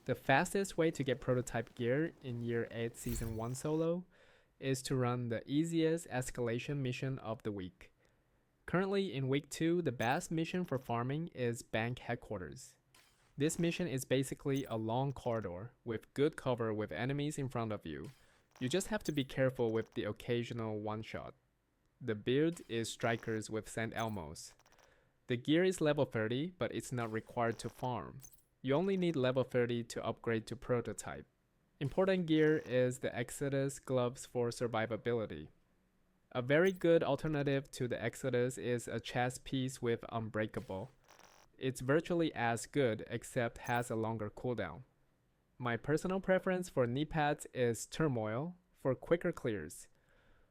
The fastest way to get prototype gear in Year 8 Season 1 solo is to run the easiest escalation mission of the week. Currently in week 2, the best mission for farming is Bank Headquarters. This mission is basically a long corridor with good cover with enemies in front of you. You just have to be careful with the occasional one-shot. The build is Strikers with St Elmos. The gear is level 30, but it's not required to farm. You only need level 30 to upgrade to prototype. Important gear is the Exodus gloves for survivability. A very good alternative to the Exodus is a chest piece with Unbreakable. It's virtually as good except has a longer cooldown. My personal preference for kneepads is Turmoil for quicker clears.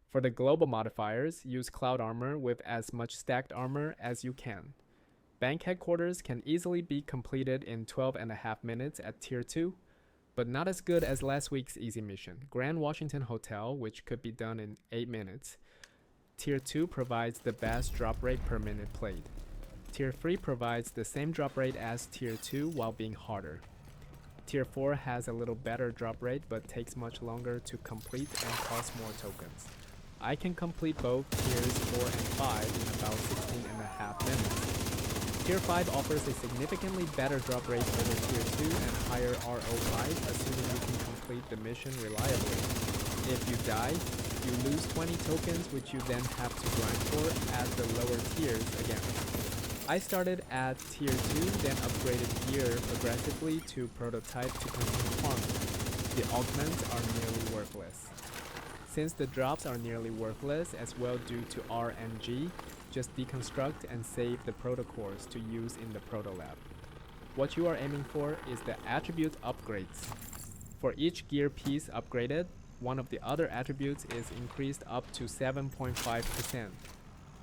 For the Global Modifiers, use Cloud Armor with as much stacked armor as you can. Bank Headquarters can easily be completed in 12.5 minutes at Tier 2, but not as good as last week's easy mission, Grand Washington Hotel, which could be done in 8 minutes. Tier 2 provides the best drop rate per minute played. Tier 3 provides the same drop rate as Tier 2 while being harder. Tier 4 has a little better drop rate but takes much longer to complete and costs more tokens. I can complete both Tiers 4 and 5 in about 16.5 minutes. Tier 5 offers a significantly better drop rate over Tier 2 and higher ROI, assuming you can complete the mission reliably. If you die, you lose 20 tokens which you then have to grind for at the lower tiers again. I started at Tier 2, then upgraded gear progressively to prototype to continue farming. The augments are nearly worthless. Since the drops are nearly worthless as well due to RNG, just deconstruct and save the protocores to use in the protolab. What you are aiming for is the attribute upgrades. For each gear piece upgraded, one of the other attributes is increased up to 7.5%.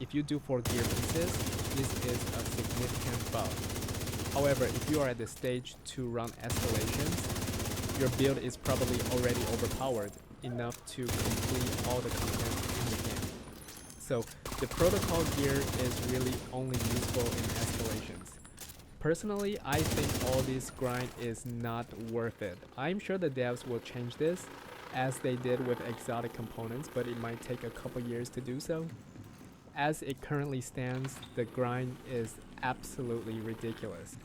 If you do 4 gear pieces, this is a significant buff. However, if you are at the stage to run escalations, your build is probably already overpowered enough to complete all the content in the game. So the protocol gear is really only useful in escalations. Personally, I think all this grind is not worth it. I'm sure the devs will change this, as they did with exotic components, but it might take a couple years to do so. As it currently stands, the grind is absolutely ridiculous.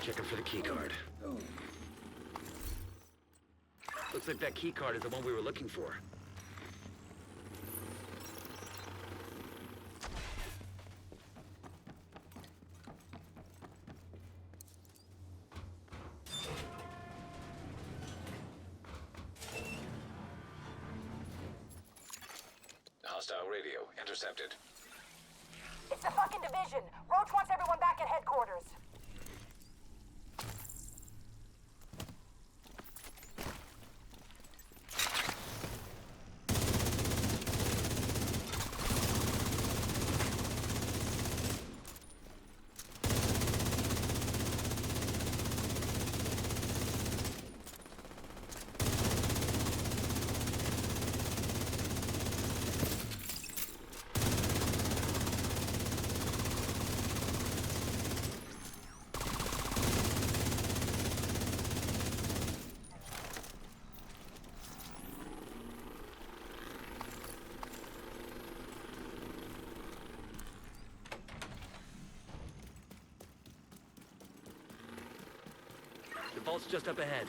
Checking for the keycard. Looks like that keycard is the one we were looking for. Hostile radio intercepted. It's the fucking division! Roach wants everyone back at headquarters! The vault's just up ahead.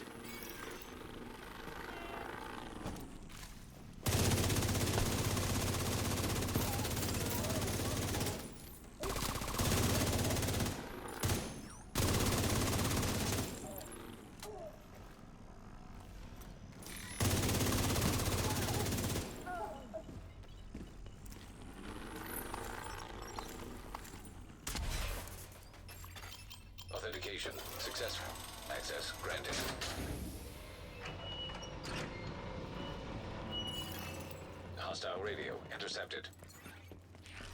successful. Access granted. Hostile radio intercepted.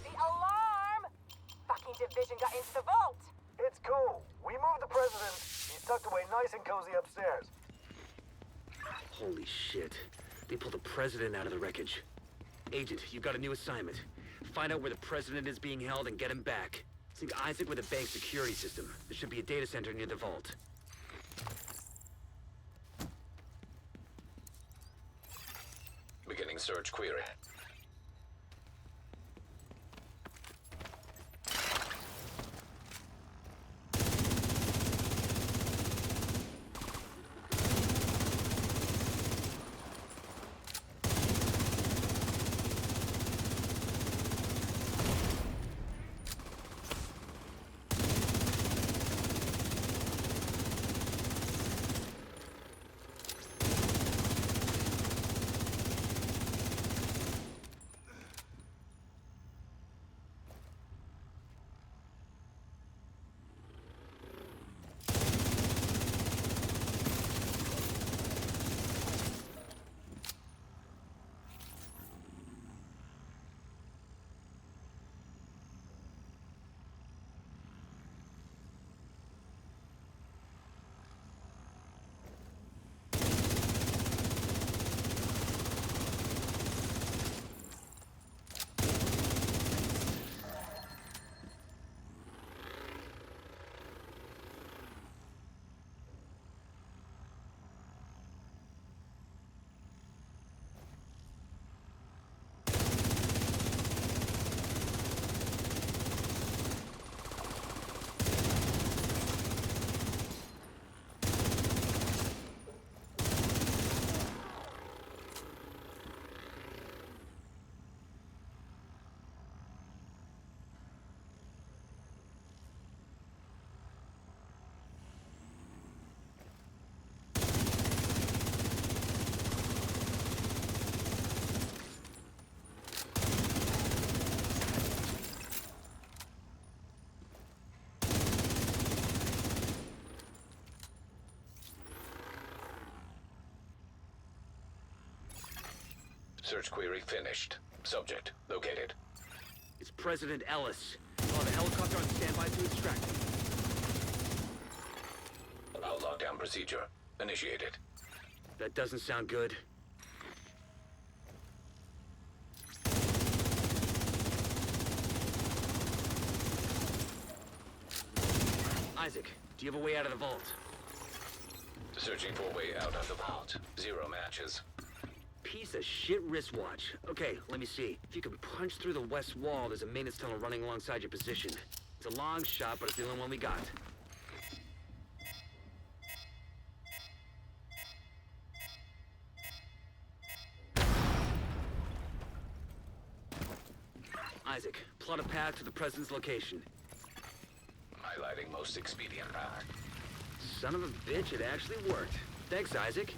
The alarm! Fucking division got into the vault! It's cool. We moved the president. He's tucked away nice and cozy upstairs. Holy shit. They pulled the president out of the wreckage. Agent, you've got a new assignment. Find out where the president is being held and get him back. Sync Isaac with a bank security system. There should be a data center near the vault. Beginning search query. Search query finished. Subject located. It's President Ellis. I'll have a helicopter on standby to extract him. Vault lockdown procedure initiated. That doesn't sound good. Isaac, do you have a way out of the vault? Searching for a way out of the vault. 0 matches. Piece of shit wristwatch. Okay, let me see. If you can punch through the west wall, there's a maintenance tunnel running alongside your position. It's a long shot, but it's the only one we got. Isaac, plot a path to the president's location. Highlighting most expedient path. Son of a bitch, it actually worked. Thanks, Isaac.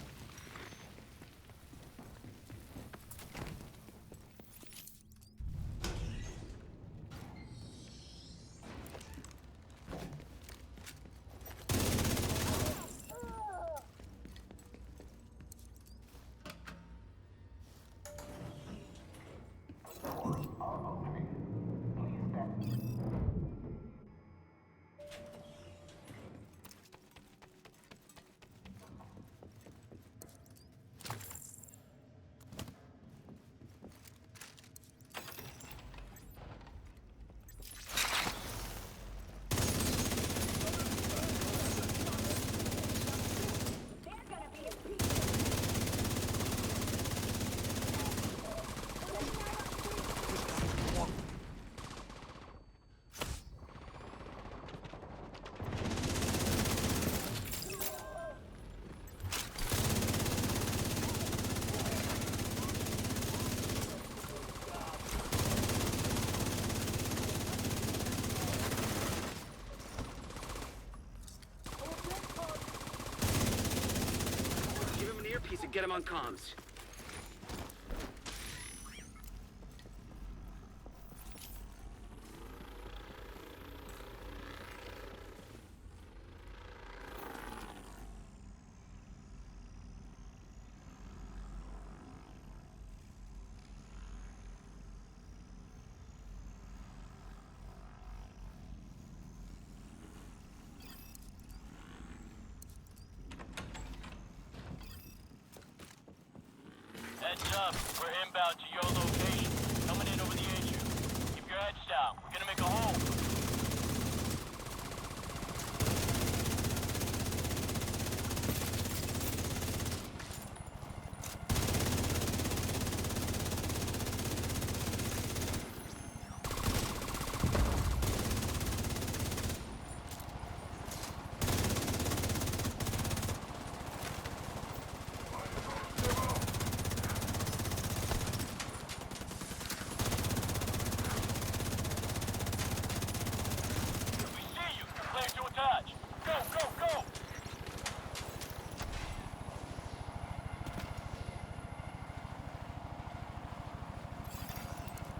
Piece and get him on comms. Heads up. We're inbound to your location. Coming in over the edge. Keep your heads down. We're gonna make a hole.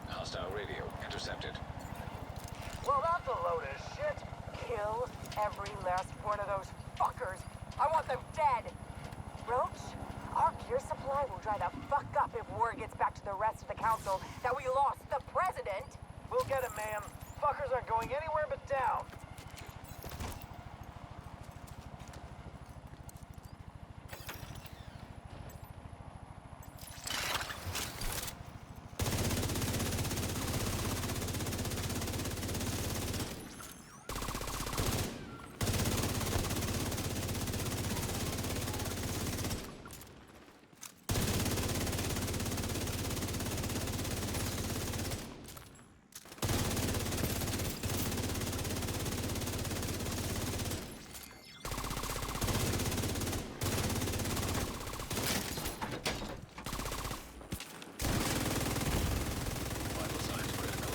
Hostile radio intercepted. Well, that's a load of shit. Kill every last one of those fuckers. I want them dead. Roach, our gear supply will dry the fuck up if word gets back to the rest of the council that we lost the president. We'll get him, ma'am. Fuckers aren't going anywhere but down. Vital signs critical.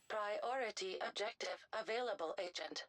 Priority objective available, Agent.